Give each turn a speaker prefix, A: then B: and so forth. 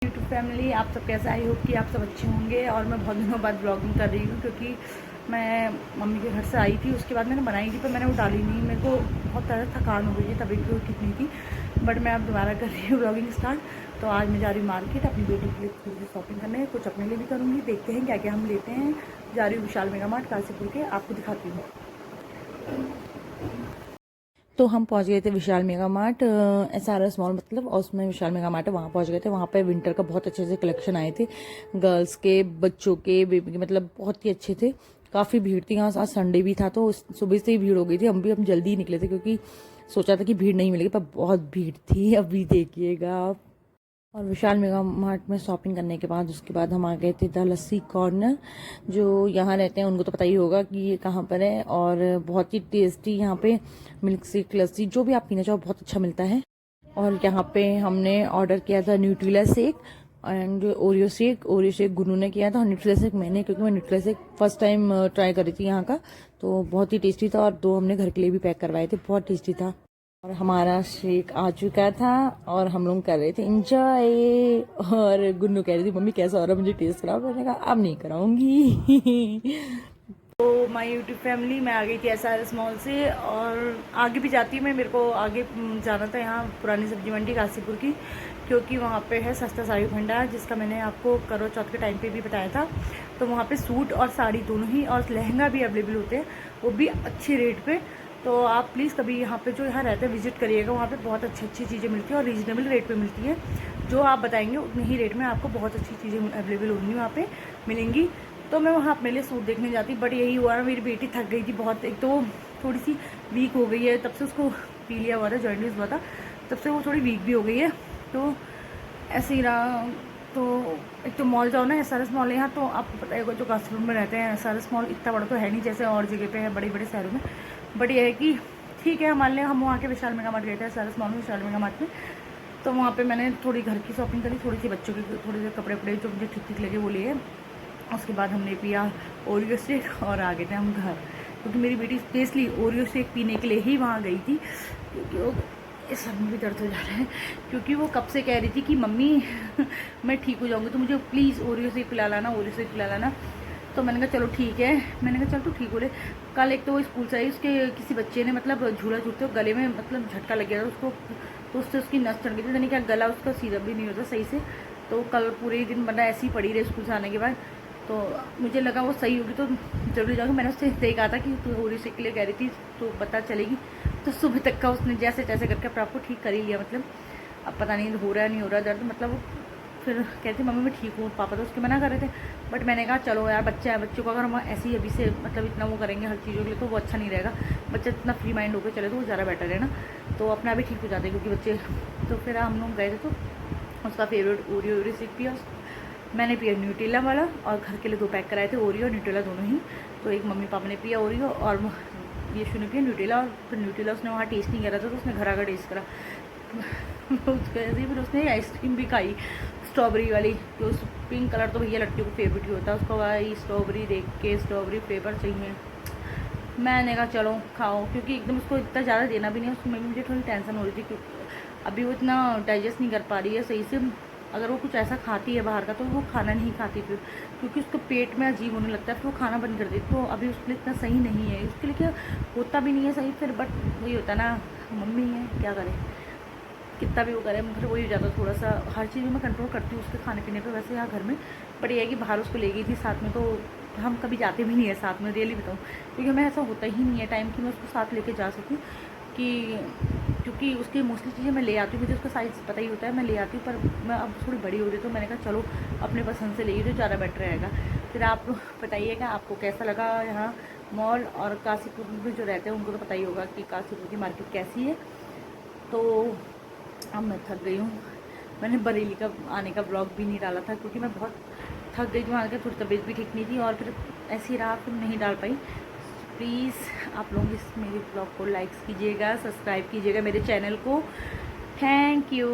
A: YouTube family, आप सब कैसे? आई होप कि आप सब अच्छे होंगे। और मैं बहुत दिनों बाद ब्लॉगिंग कर रही हूँ क्योंकि मैं मम्मी के घर से आई थी, उसके बाद मैंने बनाई थी पर मैंने वो डाली नहीं। मेरे को बहुत ज़्यादा थकान हो गई थी, तबीयत भी ठीक नहीं थी। बट मैं अब दोबारा कर रही हूँ ब्लॉगिंग स्टार्ट। तो आज मैं जा रही हूँ मार्केट अपनी बेटी के लिए थोड़ी सी शॉपिंग करने, कुछ अपने लिए भी करूँगी। देखते हैं क्या क्या हम लेते हैं। जा रही हूँ विशाल मेगा मार्ट काशीपुर के, आपको दिखाती हूँ। तो हम पहुंच गए थे विशाल मेगा मार्ट, SRS मॉल मतलब, और उसमें विशाल मेगा मार्ट है, वहाँ पहुंच गए थे। वहाँ पे विंटर का बहुत अच्छे से कलेक्शन आए थे, गर्ल्स के, बच्चों के, बेबी के, मतलब बहुत ही अच्छे थे। काफ़ी भीड़ थी यहाँ, आज संडे भी था तो सुबह से ही भीड़ हो गई थी। हम जल्दी ही निकले थे क्योंकि सोचा था कि भीड़ नहीं मिलेगी, पर बहुत भीड़ थी, अभी देखिएगा आप। और विशाल मेगा मार्ट में शॉपिंग करने के बाद उसके बाद हम आ गए थे द लस्सी कॉर्नर। जो यहाँ रहते हैं उनको तो पता ही होगा कि ये कहाँ पर है, और बहुत ही टेस्टी यहाँ पे मिल्क शेक, लस्सी, जो भी आप पीना चाहो बहुत अच्छा मिलता है। और यहाँ पे हमने ऑर्डर किया था Nutrela shake and Oreo shake. Oreo shake Gunu ने किया था और न्यूट्रिला शेक मैंने, क्योंकि मैं Nutrela shake first time try करी थी यहाँ का, तो बहुत ही टेस्टी था। और 2 हमने घर के लिए भी पैक करवाए थे, बहुत टेस्टी था। और हमारा शेक आ चुका था और हम लोग कर रहे थे एंजॉय। और गुन्नू कह रही थी मम्मी कैसा हो रहा है, मुझे टेस्ट कराओ। मैंने कहा अब नहीं कराऊंगी। तो माय यूट्यूब फैमिली, मैं आ गई थी SRS मॉल से, और आगे भी जाती हूँ मैं। मेरे को आगे जाना था, यहाँ पुरानी सब्जी मंडी काशीपुर की, क्योंकि वहाँ पे है सस्ता साड़ी भंडार, जिसका मैंने आपको करवा चौथ के टाइम पे भी बताया था। तो वहाँ पे सूट और साड़ी दोनों ही और लहंगा भी अवेलेबल होते हैं, वो भी अच्छे रेट पे। तो आप प्लीज़ कभी यहाँ पे जो यहाँ रहते हैं विजिट करिएगा। वहाँ पे बहुत अच्छी अच्छी चीज़ें मिलती हैं और रीजनेबल रेट पे मिलती है। जो आप बताएंगे उतने ही रेट में आपको बहुत अच्छी चीज़ें अवेलेबल होंगी, वहाँ पे मिलेंगी। तो मैं वहाँ अपने लिए सूट देखने जाती, बट यही हुआ ना, मेरी बेटी थक गई थी बहुत। एक तो थोड़ी सी वीक हो गई है, तब से उसको पीलिया हुआ था, जॉइंटिस हुआ था, तब से वो थोड़ी वीक भी हो गई है। तो ऐसे ही रहा। तो एक तो मॉल जाओ ना, SRS मॉल है यहाँ, तो आपको पता है जो काशीपुर में रहते हैं, SRS मॉल इतना बड़ा तो है नहीं जैसे और जगह पे है बड़े बड़े शहरों में। बट ये है कि ठीक है, मान लें हम वहाँ के विशाल मेगा मार्ट गए थे, SRS मॉल में विशाल मेगा मार्ट में। तो वहाँ पे मैंने थोड़ी घर की शॉपिंग करी, थोड़ी सी बच्चों के थोड़े से कपड़े वपड़े जो मुझे ठीक ठीक लगे वो लिए। उसके बाद हमने पिया ओरियो शेक और आ गए थे हम घर, क्योंकि मेरी बेटी स्पेशली ओरियो शेक पीने के लिए ही वहाँ गई थी। क्योंकि वो इस सब में भी दर्द हो जा रहा है, क्योंकि वो कब से कह रही थी कि मम्मी मैं ठीक हो जाऊँगी तो मुझे प्लीज़ ओरियो शेक पिला लाना, ओरियो शेक पिला लाना। तो मैंने कहा चलो ठीक है, मैंने कहा चल तू ठीक हो ले। कल एक तो वो स्कूल से आई, उसके किसी बच्चे ने मतलब झूला झूलते हो गले में मतलब झटका लग गया था उसको, तो उससे उसकी नस चढ़ गई थी, यानी क्या गला उसका सीधा भी नहीं होता सही से। तो कल पूरे दिन बंदा ऐसे ही पड़ी रही स्कूल से आने के बाद। तो मुझे लगा वो सही होगी तो जरूर जाऊँगी। मैंने उससे यही कहा था कि तू ओरियो शेक के लिए कह रही थी तो पता चलेगी। तो सुबह तक का उसने जैसे तैसे करके अपने आपको ठीक कर ही लिया। मतलब अब पता नहीं हो रहा है नहीं हो रहा दर्द, मतलब फिर कहती मम्मी मैं ठीक हूँ। पापा तो उसके मना कर रहे थे, बट मैंने कहा चलो यार बच्चा है, बच्चों को अगर हम ऐसे ही अभी से मतलब इतना वो करेंगे हर चीज़ों के लिए तो वो अच्छा नहीं रहेगा। बच्चा इतना फ्री माइंड होकर चले तो वो ज़्यादा बेटर है ना, तो अपना भी ठीक हो जाते हैं क्योंकि बच्चे। तो फिर हम लोग गए थे तो उसका फेवरेट ओरियो शेक पिया, मैंने पिया न्यूट्रेला वाला, और घर के लिए 2 पैक कराए थे, ओरियो और न्यूट्रेला दोनों ही। तो एक मम्मी पापा ने पिया ओरियो और ये शुरू पिया न्यूट्रेला। और फिर न्यूट्रेला उसने वहाँ टेस्ट नहीं करा था तो उसने घर आकर टेस्ट करा। उसके ऐसे ही फिर उसने आइसक्रीम भी खाई स्ट्रॉबेरी वाली, तो उस पिंक कलर तो भैया लट्टियों को फेवरेट ही होता है, उसको भाई स्ट्रॉबेरी देख के स्ट्रॉबेरी फ्लेवर चाहिए। मैंने कहा चलो खाओ, क्योंकि एकदम उसको इतना ज़्यादा देना भी नहीं, उसको मुझे थोड़ी टेंशन हो रही थी क्योंकि अभी वो इतना डाइजेस्ट नहीं कर पा रही है सही से। अगर वो कुछ ऐसा खाती है बाहर का तो वो खाना नहीं खाती फिर, क्योंकि उसको पेट में अजीब होने लगता है, फिर वो खाना बंद कर देती। तो अभी उसके लिए इतना सही नहीं है, उसके लिए क्या होता भी नहीं है सही फिर, बट वही होता ना, मम्मी है क्या करें, कितना भी वो करे फिर वही हो जाता है। थोड़ा सा हर चीज़ में मैं कंट्रोल करती हूँ उसके खाने पीने पे वैसे यहाँ घर में। बट ये है कि बाहर उसको ले गई थी साथ में, तो हम कभी जाते भी नहीं है साथ में, रियली बताऊँ, क्योंकि हमें ऐसा होता ही नहीं है टाइम कि मैं उसको साथ लेके जा सकूँ। कि क्योंकि उसकी मोस्टली चीज़ें मैं ले आती हूँ, मुझे उसका साइज़ पता ही होता है, मैं ले आती हूँ। पर मैं अब थोड़ी बड़ी हो रही तो मैंने कहा चलो अपने पसंद से ले तो ज़्यादा बेटर रहेगा। फिर आप बताइएगा आपको कैसा लगा यहाँ मॉल, और काशीपुर में जो रहते हैं उनको तो पता ही होगा कि काशीपुर की मार्केट कैसी है। तो अब मैं थक गई हूँ, मैंने बरेली का आने का ब्लॉग भी नहीं डाला था क्योंकि मैं बहुत थक गई थी वहाँ के, थोड़ी तबीयत भी ठीक नहीं थी और फिर ऐसी रहा, फिर नहीं डाल पाई। प्लीज़ आप लोग इस मेरे ब्लॉग को लाइक्स कीजिएगा, सब्सक्राइब कीजिएगा मेरे चैनल को। Thank you.